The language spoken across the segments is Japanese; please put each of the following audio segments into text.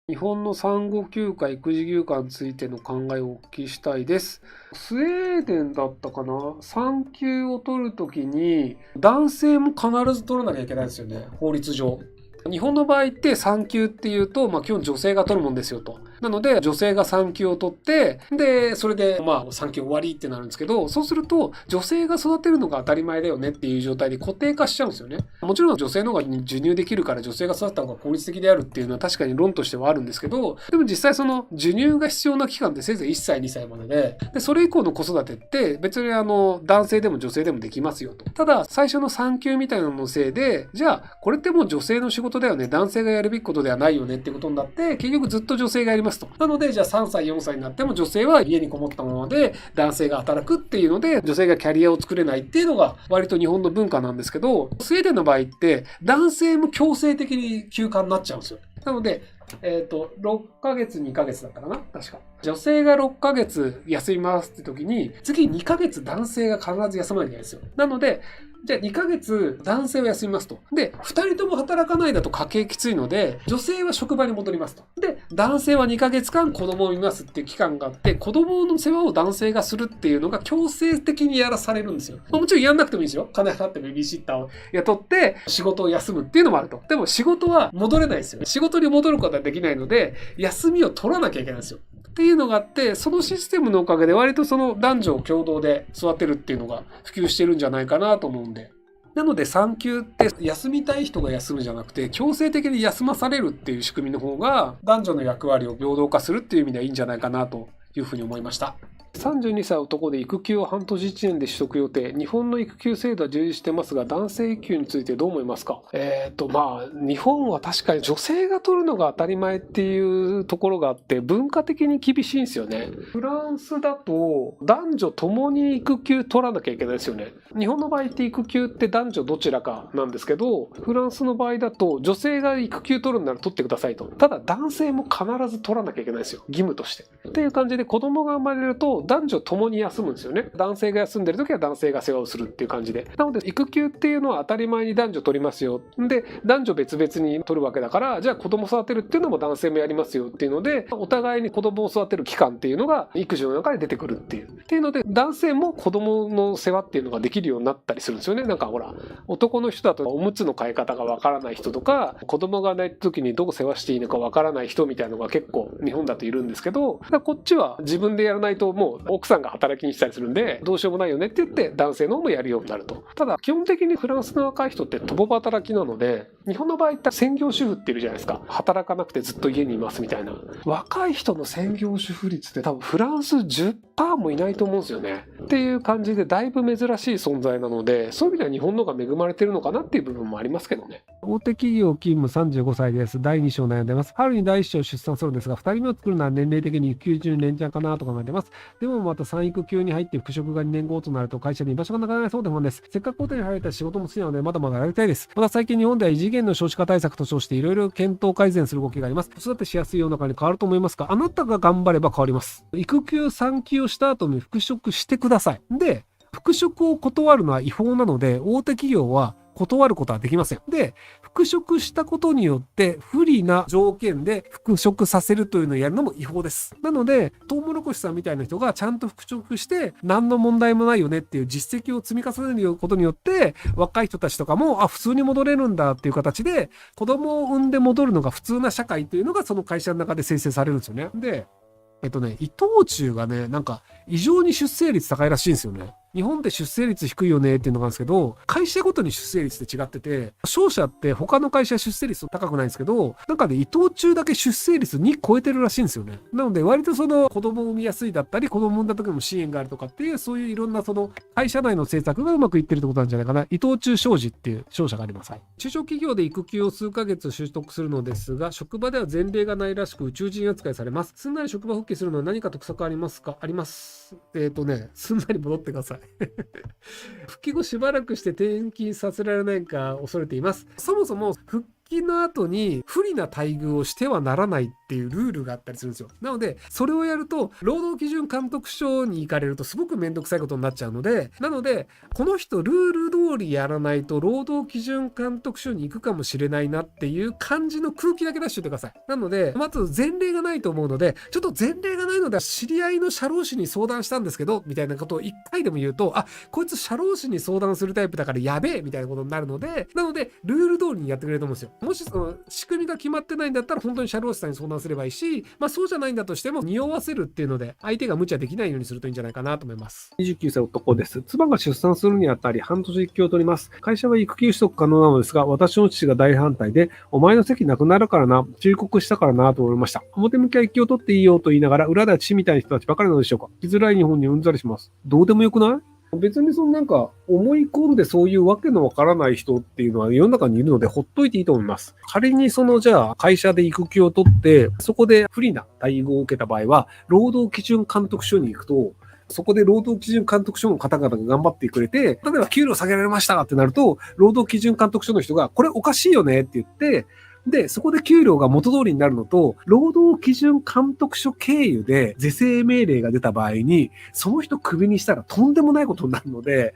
日本の産後休暇、育児休暇についての考えをお聞きしたいです。スウェーデンだったかな、産休を取るときに男性も必ず取らなきゃいけないんですよね、法律上。日本の場合って産休っていうと、基本女性が取るもんですよと。なので、女性が産休を取って、で、それで、産休終わりってなるんですけど、そうすると、女性が育てるのが当たり前だよねっていう状態で固定化しちゃうんですよね。もちろん女性の方が授乳できるから女性が育てた方が効率的であるっていうのは確かに論としてはあるんですけど、でも実際その授乳が必要な期間ってせいぜい1歳、2歳までで、それ以降の子育てって別に男性でも女性でもできますよと。ただ、最初の産休みたいなののせいで、じゃあ、これってもう女性の仕事だよね、男性がやるべきことではないよねっていうことになって、結局ずっと女性がやりますと。なので、じゃあ3歳、4歳になっても女性は家にこもったままで、男性が働くっていうので、女性がキャリアを作れないっていうのが割と日本の文化なんですけど、スウェーデンの場合って、男性も強制的に休暇になっちゃうんですよ。なので、6ヶ月、2ヶ月だったかな確か。女性が6ヶ月休みますって時に、次2ヶ月男性が必ず休まなきゃいけないんですよ。なので、じゃあ2ヶ月男性は休みますと。で、2人とも働かないだと家計きついので、女性は職場に戻りますと。で、男性は2ヶ月間子供を見ますっていう期間があって、子供の世話を男性がするっていうのが強制的にやらされるんですよ。もちろんやんなくてもいいですよ。金払ってベビーシッターを雇って仕事を休むっていうのもあると。でも仕事は戻れないですよ。仕事に戻ることはできないので、休みを取らなきゃいけないんですよ。っていうのがあって、そのシステムのおかげで割とその男女共同で育てるっていうのが普及してるんじゃないかなと思うんで。なので産休って休みたい人が休むじゃなくて強制的に休まされるっていう仕組みの方が男女の役割を平等化するっていう意味ではいいんじゃないかなというふうに思いました。32歳男で育休を半年1年で取得予定。日本の育休制度は充実してますが、男性育休についてどう思いますか？日本は確かに女性が取るのが当たり前っていうところがあって、文化的に厳しいんですよね。フランスだと男女ともに育休取らなきゃいけないですよね。日本の場合って育休って男女どちらかなんですけど、フランスの場合だと女性が育休取るんなら取ってくださいと。ただ男性も必ず取らなきゃいけないですよ。義務として。っていう感じで子供が生まれると男女ともに休むんですよね。男性が休んでる時は男性が世話をするっていう感じで。なので育休っていうのは当たり前に男女取りますよ。で、男女別々に取るわけだから、じゃあ子供育てるっていうのも男性もやりますよっていうので、お互いに子供を育てる期間っていうのが育児の中で出てくるっていう。っていうので、男性も子供の世話っていうのができるようになったりするんですよね。なんかほら、男の人だとおむつの替え方がわからない人とか、子供が泣いた時にどう世話していいのかわからない人みたいなのが結構日本だといるんですけど、こっちは自分でやらないともう奥さんが働きにしたりするんで、どうしようもないよねって言って男性の方もやるようになると。ただ基本的にフランスの若い人って共働きなので、日本の場合って専業主婦っているじゃないですか。働かなくてずっと家にいますみたいな。若い人の専業主婦率って多分フランス10%もいないと思うんですよね。っていう感じでだいぶ珍しい存在なので、そういう意味では日本の方が恵まれてるのかなっていう部分もありますけどね。大手企業勤務35歳です。第2子を悩んでます。春に第1子を出産するんですが、2人目を作るのは年齢的に育休中に連チャンかなと考えてます。でもまた産育休に入って復職が2年後となると会社に居場所がなくなりそうで不安です。せっかく大手に入れた仕事も好きなのでまだまだやりたいです。また最近日本では異次元の少子化対策と称していろいろ検討改善する動きがあります。子育てしやすい世の中に変わると思いますか？あなたが頑張れば変わります。育休産休をした後に復職してください。で、復職を断るのは違法なので、大手企業は断ることはできません。で、復職したことによって不利な条件で復職させるというのをやるのも違法です。なので、トウモロコシさんみたいな人がちゃんと復職して何の問題もないよねっていう実績を積み重ねることによって、若い人たちとかも、普通に戻れるんだっていう形で、子供を産んで戻るのが普通な社会というのがその会社の中で生成されるんですよね。で、伊藤忠がね、なんか異常に出生率高いらしいんですよね。日本って出生率低いよねっていうのがあるんですけど、会社ごとに出生率って違ってて、商社って他の会社は出生率高くないんですけど、なんかね、伊藤忠だけ出生率2超えてるらしいんですよね。なので割とその子供を産みやすいだったり、子供を産んだ時も支援があるとかっていう、そういういろんなその会社内の政策がうまくいってるってことなんじゃないかな。伊藤忠商事っていう商社があります。はい。中小企業で育休を数ヶ月取得するのですが、職場では前例がないらしく宇宙人扱いされます。すんなり職場復帰するのは何か得策ありますか？あります。すんなり戻ってください。復帰後しばらくして転勤させられないか恐れています。そもそも復帰勤の後に不利な待遇をしてはならないっていうルールがあったりするんですよ。なので、それをやると、労働基準監督署に行かれるとすごくめんどくさいことになっちゃうので、この人ルール通りやらないと労働基準監督署に行くかもしれないなっていう感じの空気だけ出しておいてください。なので、まず前例がないと思うので、ちょっと前例がないので、知り合いの社労士に相談したんですけど、みたいなことを一回でも言うと、あ、こいつ社労士に相談するタイプだからやべえみたいなことになるので、ルール通りにやってくれると思うんですよ。もしその仕組みが決まってないんだったら、本当に社労士さんに相談すればいいし、そうじゃないんだとしても、匂わせるっていうので、相手が無茶できないようにするといいんじゃないかなと思います。29歳男です。妻が出産するにあたり半年育休を取ります。会社は育休取得可能なのですが、私の父が大反対で、お前の席なくなるからな、忠告したからなと思いました。表向きは育休を取っていいよと言いながら、裏では父みたいな人たちばかりなのでしょうか。生きづらい日本にうんざりします。どうでもよくない？別に思い込んでそういうわけのわからない人っていうのは世の中にいるのでほっといていいと思います。仮にじゃあ会社で育休を取って、そこで不利な待遇を受けた場合は、労働基準監督署に行くと、そこで労働基準監督署の方々が頑張ってくれて、例えば給料下げられましたってなると、労働基準監督署の人が、これおかしいよねって言って、で、そこで給料が元通りになるのと、労働基準監督署経由で是正命令が出た場合に、その人クビにしたらとんでもないことになるので、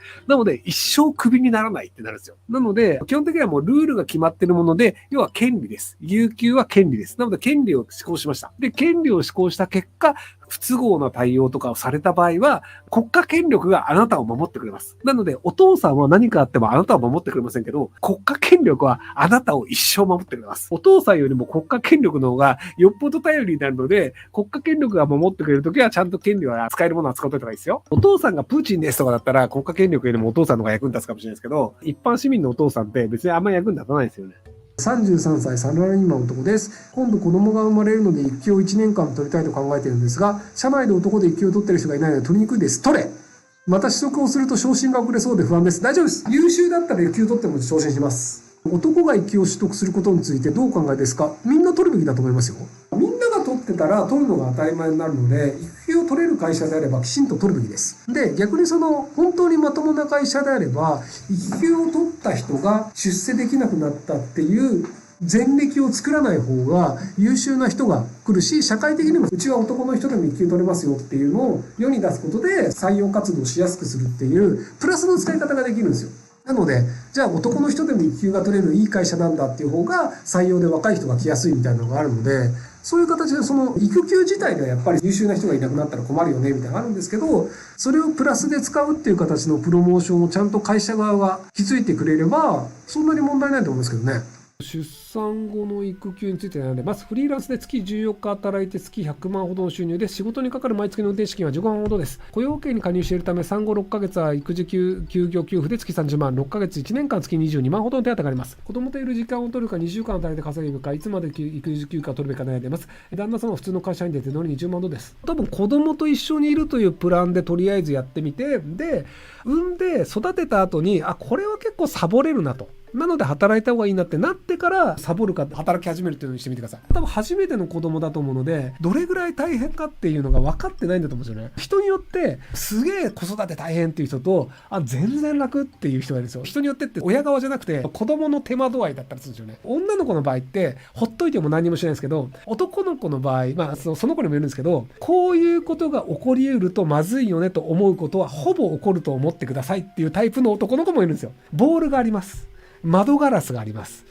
一生クビにならないってなるんですよ。なので、基本的にはもうルールが決まってるもので、要は権利です。有給は権利です。なので、権利を施行しました。で、権利を施行した結果、不都合な対応とかをされた場合は、国家権力があなたを守ってくれます。なので、お父さんは何かあってもあなたを守ってくれませんけど、国家権力はあなたを一生守ってくれます。お父さんよりも国家権力の方がよっぽど頼りになるので、国家権力が守ってくれるときはちゃんと権利は使えるものは使うといた方がいいですよ。お父さんがプーチンですとかだったら国家権力よりもお父さんの方が役に立つかもしれないですけど、一般市民のお父さんって別にあんまり役に立たないですよね。33歳サラリーマン男です。今度子供が生まれるので育休を1年間取りたいと考えているんですが、社内で男で育休を取っている人がいないので取りにくいです。取れ！また取得をすると昇進が遅れそうで不安です。大丈夫です。優秀だったら育休取っても昇進します。男が育休を取得することについてどうお考えですか？みんな取るべきだと思いますよ。みんなが取ってたら取るのが当たり前になるので、育休を取れる会社であればきちんと取るべきです。で、逆に本当にまともな会社であれば、育休を取った人が出世できなくなったっていう前歴を作らない方が優秀な人が来るし、社会的にもうちは男の人でも育休取れますよっていうのを世に出すことで採用活動しやすくするっていうプラスの使い方ができるんですよ。なので、じゃあ男の人でも育休が取れるいい会社なんだっていう方が採用で若い人が来やすいみたいなのがあるので、そういう形で育休自体ではやっぱり優秀な人がいなくなったら困るよねみたいなのがあるんですけど、それをプラスで使うっていう形のプロモーションをちゃんと会社側が気づいてくれれば、そんなに問題ないと思うんですけどね。出産後の育休についてなので、まずフリーランスで月14日働いて月100万ほどの収入で、仕事にかかる毎月の運転資金は15万ほどです。雇用保険に加入しているため、産後6ヶ月は育児休業給付で月30万、6ヶ月1年間月22万ほどの手当があります。子供といる時間を取るか、2週間働いて稼ぐか、いつまで育児休暇を取るべきか悩んでいます。旦那様は普通の会社員で手取り20万ほどです。多分子供と一緒にいるというプランでとりあえずやってみて、で、産んで育てた後に、これは結構サボれるなと。なので働いた方がいいなってなってからサボるか働き始めるっていうのにしてみてください。多分初めての子供だと思うので、どれぐらい大変かっていうのが分かってないんだと思うんですよね。人によってすげえ子育て大変っていう人と、全然楽っていう人がいるんですよ。人によってって親側じゃなくて子供の手間度合いだったりするんですよね。女の子の場合ってほっといても何もしないんですけど、男の子の場合、その子にもいるんですけど、こういうことが起こり得るとまずいよねと思うことはほぼ起こると思ってくださいっていうタイプの男の子もいるんですよ。ボールがあります。窓ガラスがあります。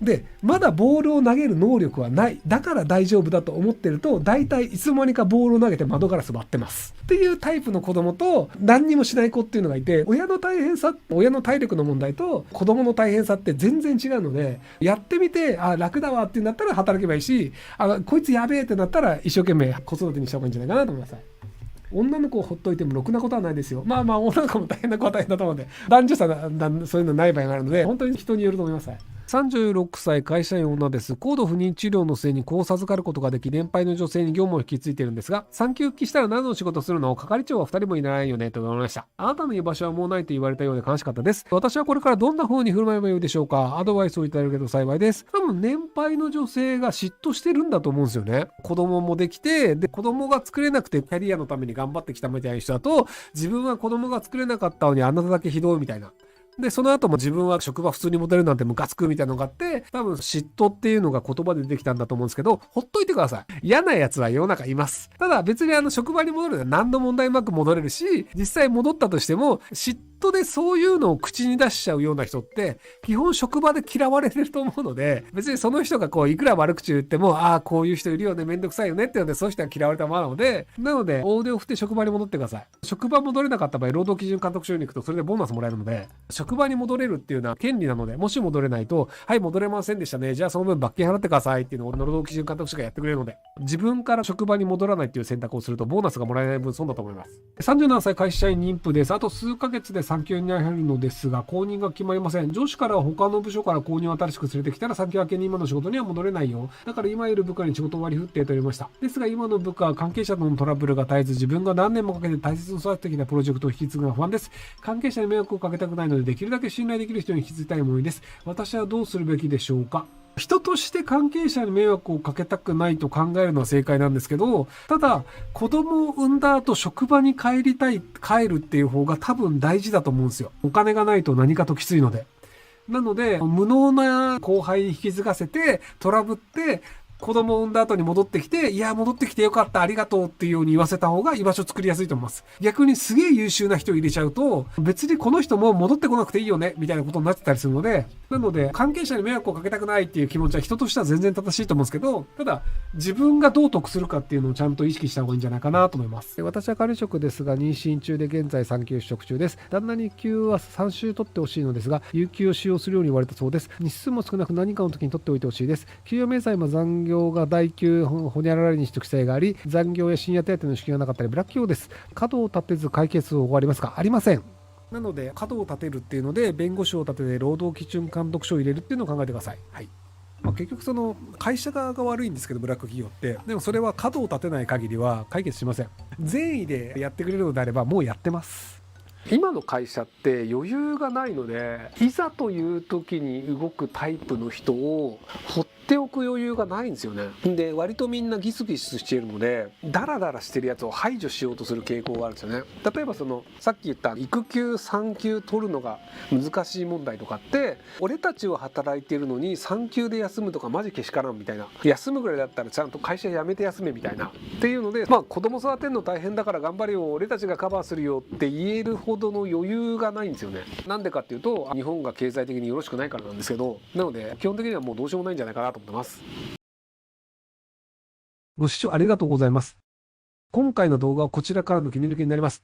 で、まだボールを投げる能力はない。だから大丈夫だと思ってると、大体いつの間にかボールを投げて窓ガラス割ってます。っていうタイプの子供と、何にもしない子っていうのがいて、親の大変さ、親の体力の問題と子供の大変さって全然違うので、やってみて、楽だわってなったら働けばいいし、こいつやべえってなったら一生懸命子育てにした方がいいんじゃないかなと思います。女の子をほっといてもろくなことはないですよ。女の子も大変な子は大変だと思うんで、男女差そういうのない場合があるので、本当に人によると思います。36歳会社員女です。高度不妊治療の末に子を授かることができ、年配の女性に業務を引き継いでいるんですが、産休復帰したら何の仕事するの？係長は2人もいないよねと言われました。あなたの居場所はもうないと言われたようで悲しかったです。私はこれからどんな風に振る舞えばよいでしょうか？アドバイスをいただけると幸いです。多分年配の女性が嫉妬してるんだと思うんですよね。子供もできて、で、子供が作れなくてキャリアのために頑張ってきたみたいな人だと、自分は子供が作れなかったのにあなただけひどいみたいな。で、その後も自分は職場普通に戻れるなんてムカつくみたいなのがあって、多分嫉妬っていうのが言葉で出てきたんだと思うんですけど、ほっといてください。嫌な奴は世の中います。ただ別に職場に戻るのは何の問題もなく戻れるし、実際戻ったとしても、嫉妬でそういうのを口に出しちゃうような人って、基本職場で嫌われてると思うので、別にその人がいくら悪口言っても、ああ、こういう人いるよね、めんどくさいよねっていうので、そういう人は嫌われたままなので、大手を振って職場に戻ってください。職場戻れなかった場合、労働基準監督署に行くと、それでボーナスもらえるので、職場に戻れるっていうのは権利なので、もし戻れないと、はい、戻れませんでしたね。じゃあその分罰金払ってくださいっていうのを労働基準監督署がやってくれるので、自分から職場に戻らないっていう選択をすると、ボーナスがもらえない分損だと思います。37歳会社員妊婦です。あと数ヶ月で産休に入るのですが、後任が決まりません。上司から他の部署から後任を新しく連れてきたら、産休明けに今の仕事には戻れないよ。だから今いる部下に仕事を割り振ってと言われました。ですが今の部下は関係者とのトラブルが絶えず、自分が何年もかけて大切に育ててきたプロジェクトを引き継ぐのが不安です。関係者に迷惑をかけたくないので、できるだけ信頼できる人に引き継ぎたい思いです。私はどうするべきでしょうか。人として関係者に迷惑をかけたくないと考えるのは正解なんですけど、ただ、子供を産んだ後職場に帰るっていう方が多分大事だと思うんですよ。お金がないと何かときついので。なので、無能な後輩に引き継がせて、トラブって、子供を産んだ後に戻ってきて、いや、戻ってきてよかった、ありがとうっていうように言わせた方が居場所作りやすいと思います。逆にすげえ優秀な人を入れちゃうと、別にこの人も戻ってこなくていいよね、みたいなことになってたりするので、なので、関係者に迷惑をかけたくないっていう気持ちは人としては全然正しいと思うんですけど、ただ、自分がどう得するかっていうのをちゃんと意識した方がいいんじゃないかなと思います。私は管理職ですが、妊娠中で現在産休取得中です。旦那に育休は3週取ってほしいのですが、有給を使用するように言われたそうです。日数も少なく何かの時に取っておいてほしいです。給与明細も残業が第9ほにゃららに取得記載があり、残業や深夜手当の支給がなかったりブラック企業です。角を立てず解決法がありますか？ありません。なので角を立てるっていうので、弁護士を立てて労働基準監督署を入れるっていうのを考えてください。はい。結局その会社側が悪いんですけど、ブラック企業って。でもそれは角を立てない限りは解決しません。善意でやってくれるのであればもうやってます。今の会社って余裕がないので、いざという時に動くタイプの人を放っておく余裕がないんですよね。で、割とみんなギスギスしているので、ダラダラしてるやつを排除しようとする傾向があるんですよね。例えばさっき言った育休産休取るのが難しい問題とかって、俺たちは働いているのに産休で休むとかマジけしからんみたいな、休むぐらいだったらちゃんと会社辞めて休めみたいなっていうので、子供育てるの大変だから頑張れよ、俺たちがカバーするよって言えるほどの余裕がないんですよね。なんでかっていうと、日本が経済的によろしくないからなんですけど、なので基本的にはもうどうしようもないんじゃないかなと思ってます。ご視聴ありがとうございます。今回の動画はこちらからの切り抜きになります。